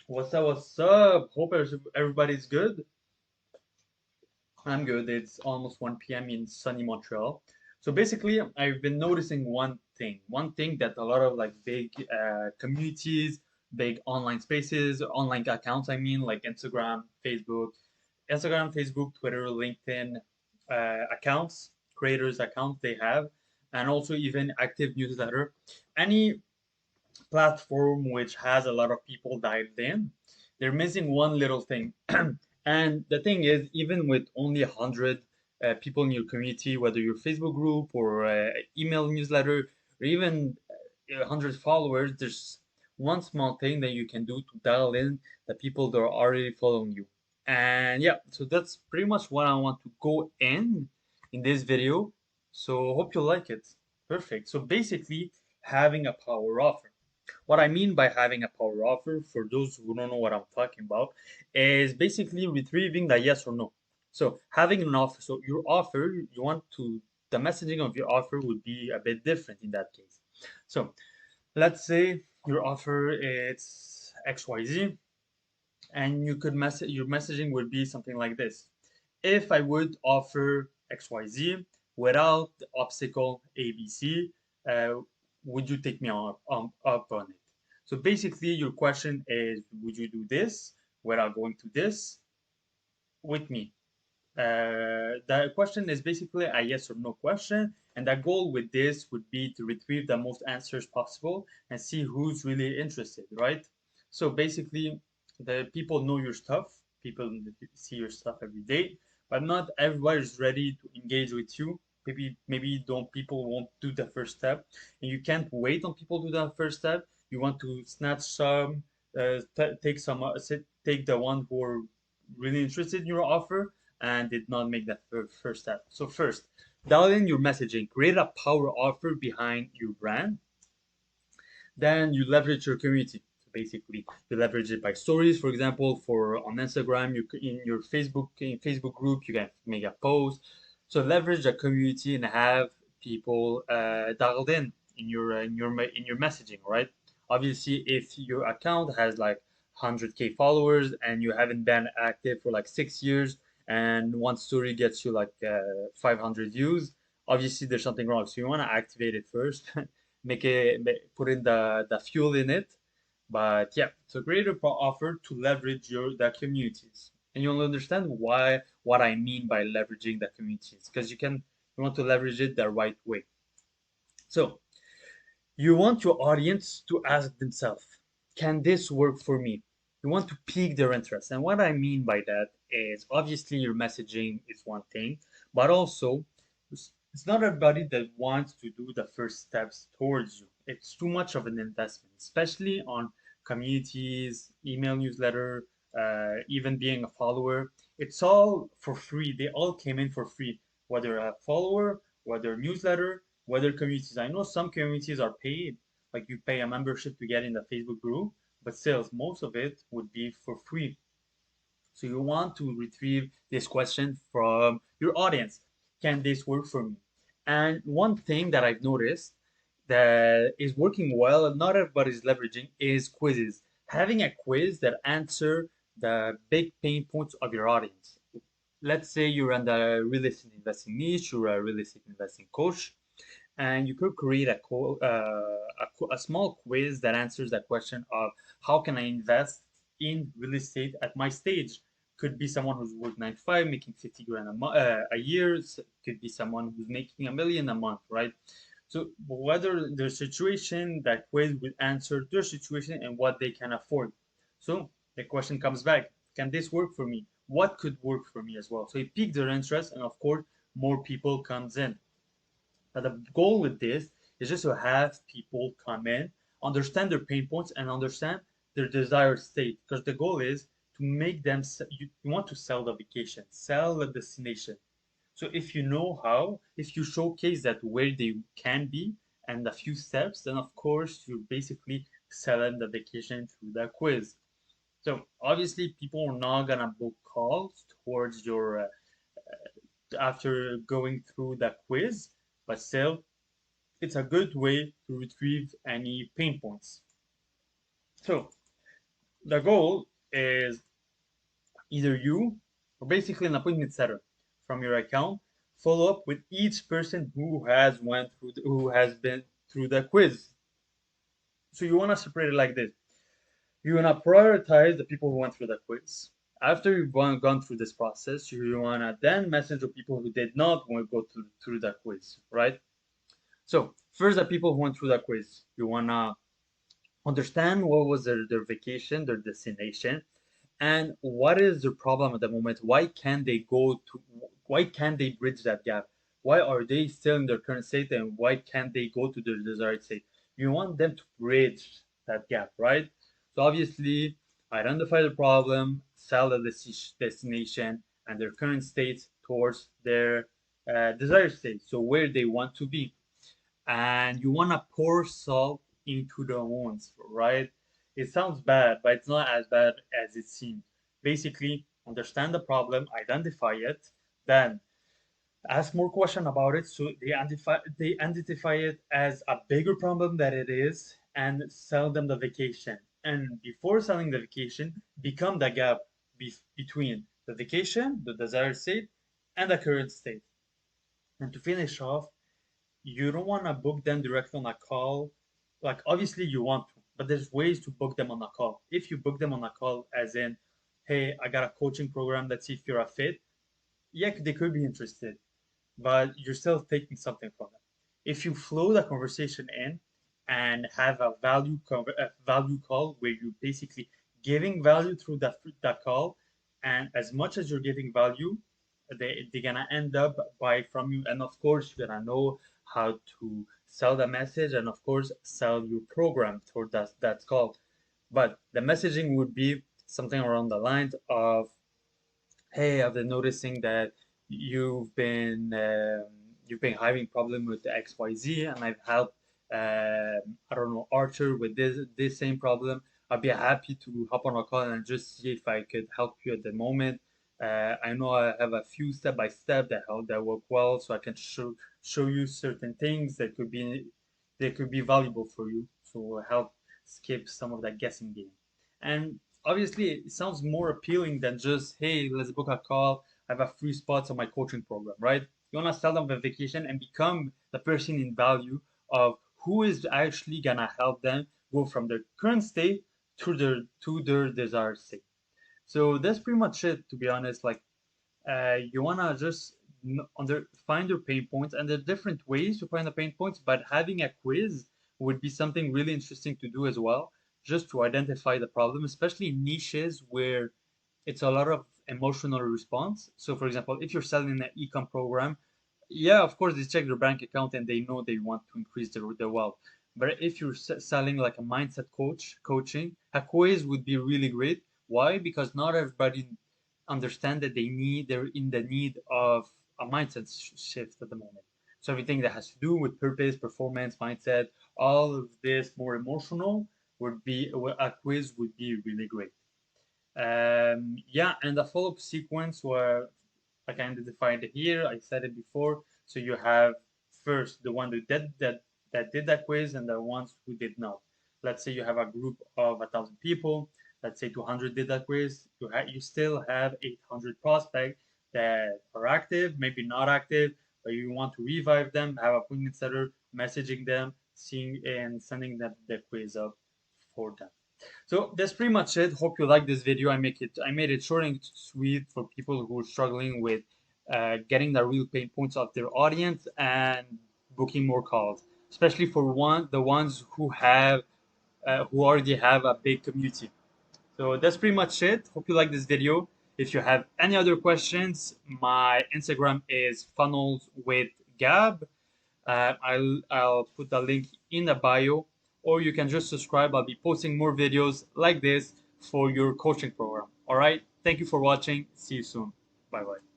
What's up? What's up? Hope everybody's good. I'm good. It's almost 1 p.m. in sunny Montreal. So basically, I've been noticing one thing that a lot of like big communities, big online spaces, online accounts, I mean, like Instagram, Facebook, Twitter, LinkedIn accounts, creators accounts they have, and also even active newsletter. Any platform which has a lot of people dived in, they're missing one little thing. And the thing is, even with only 100 people in your community, whether your Facebook group or email newsletter, or even 100 followers, there's one small thing that you can do to dial in the people that are already following you. And yeah, so that's pretty much what I want to go in this video. So hope you like it. Perfect. So basically, having a power offer. What I mean by having a power offer, for those who don't know what I'm talking about, is basically retrieving the yes or no. So having an offer, so your offer, you want to, the messaging of your offer would be a bit different in that case. So let's say your offer is XYZ, and you could message, your messaging would be something like this. If I would offer XYZ without the obstacle ABC, uh, would you take me up on it? So basically, your question is, would you do this without going to this with me? The question is basically a yes or no question, and the goal with this would be to retrieve the most answers possible and see who's really interested, right? So basically, the people know your stuff, people see your stuff every day, but not everybody is ready to engage with you. Maybe don't people won't do the first step, and you can't wait on people to do the first step. You want to snatch some, take some, take the one who are really interested in your offer and did not make that first step. So first, dial in your messaging, create a power offer behind your brand. Then you leverage your community. So basically, you leverage it by stories. For example, for on Instagram, you in your Facebook group, you can make a post. So leverage the community and have people dialed in your messaging, right? Obviously, if your account has like 100K followers and you haven't been active for like 6 years, and one story gets you like 500 views, obviously there's something wrong. So you want to activate it first, put in the fuel in it. But yeah, so create a offer to leverage the communities, and you'll understand why what I mean by leveraging the communities, because you want to leverage it the right way. So you want your audience to ask themselves, can this work for me? You want to pique their interest. And what I mean by that is obviously your messaging is one thing, but also it's not everybody that wants to do the first steps towards you. It's too much of an investment, especially on communities, email newsletter, even being a follower. It's all for free. They all came in for free, whether a follower, whether newsletter, whether communities. I know some communities are paid, like you pay a membership to get in the Facebook group, but still, most of it would be for free. So you want to retrieve this question from your audience. Can this work for me? And one thing that I've noticed that is working well and not everybody's leveraging is quizzes. Having a quiz that answer the big pain points of your audience. Let's say you're in the real estate investing niche, you're a real estate investing coach, and you could create a small quiz that answers that question of how can I invest in real estate at my stage. Could be someone who's worked 9 to 5 making 50 grand a year. Could be someone who's making 1 million a month, right? So whether their situation, that quiz will answer their situation and what they can afford. So the question comes back, can this work for me? What could work for me as well? So it piques their interest, and of course more people comes in. Now, the goal with this is just to have people come in, understand their pain points, and understand their desired state. Because the goal is to make them, you want to sell the vacation, sell the destination. So if you know how, if you showcase that where they can be and a few steps, then of course you're basically selling the vacation through the quiz. So obviously people are not gonna book calls towards your after going through the quiz, but still it's a good way to retrieve any pain points. So The goal is either you or basically an appointment setter from your account follow up with each person who has been through the quiz. So you want to separate it like this. You want to prioritize the people who went through the quiz. After you've gone through this process, you want to then message the people who did not want to go through the quiz, right? So first, the people who went through the quiz, you want to understand what was their vacation, their destination, and what is the problem at the moment. Why can't they bridge that gap? Why are they still in their current state, and why can't they go to their desired state? You want them to bridge that gap, right? So obviously identify the problem, sell the destination and their current state towards their desired state, so where they want to be. And you want to pour salt into the wounds, right? It sounds bad, but it's not as bad as it seems. Basically, understand the problem, identify it, then ask more questions about it so they identify it as a bigger problem that it is, and sell them the vacation. And before selling the vacation, become the gap between the vacation, the desired state, and the current state. And to finish off, you don't want to book them directly on a call. Like, obviously you want to, but there's ways to book them on a call. If you book them on a call, as in, hey, I got a coaching program, let's see if you're a fit. Yeah, they could be interested, but you're still taking something from them. If you flow the conversation in and have a value call where you basically giving value through that call, and as much as you're giving value, they're gonna end up buy from you, and of course you're gonna know how to sell the message, and of course sell your program through that call. But the messaging would be something around the lines of, hey, I've been noticing that you've been having problem with the XYZ, and I've helped I don't know, Archer with this same problem. I'd be happy to hop on a call and just see if I could help you at the moment. I know I have a few step by step that work well, so I can show you certain things that could be valuable for you, so help skip some of that guessing game. And obviously, it sounds more appealing than just, hey, let's book a call. I have a free spots on my coaching program, right? You want to sell them the vacation and become the person in value of who is actually gonna help them go from their current state to their desired state. So that's pretty much it, to be honest. Like, you wanna just find your pain points, and there are different ways to find the pain points. But having a quiz would be something really interesting to do as well, just to identify the problem, especially in niches where it's a lot of emotional response. So, for example, if you're selling an ecom program, yeah, of course, they check their bank account and they know they want to increase their wealth. But if you're selling like a mindset coaching, a quiz would be really great. Why? Because not everybody understand that they're in the need of a mindset shift at the moment. So everything that has to do with purpose, performance, mindset, all of this more emotional would be a quiz would be really great. Yeah, and the follow-up sequence where like I identified it here, I said it before. So you have first the one that did that quiz and the ones who did not. Let's say you have a group of 1,000 people. Let's say 200 did that quiz. You still have 800 prospects that are active, maybe not active, but you want to revive them, have appointment setter, messaging them, seeing and sending them the quiz up for them. So that's pretty much it. Hope you like this video. I made it short and sweet for people who are struggling with getting the real pain points of their audience and booking more calls, especially for the ones who already have a big community. So that's pretty much it. Hope you like this video. If you have any other questions, my Instagram is funnels with Gab. I'll put the link in the bio, or you can just subscribe. I'll be posting more videos like this for your coaching program. All right. Thank you for watching. See you soon. Bye bye.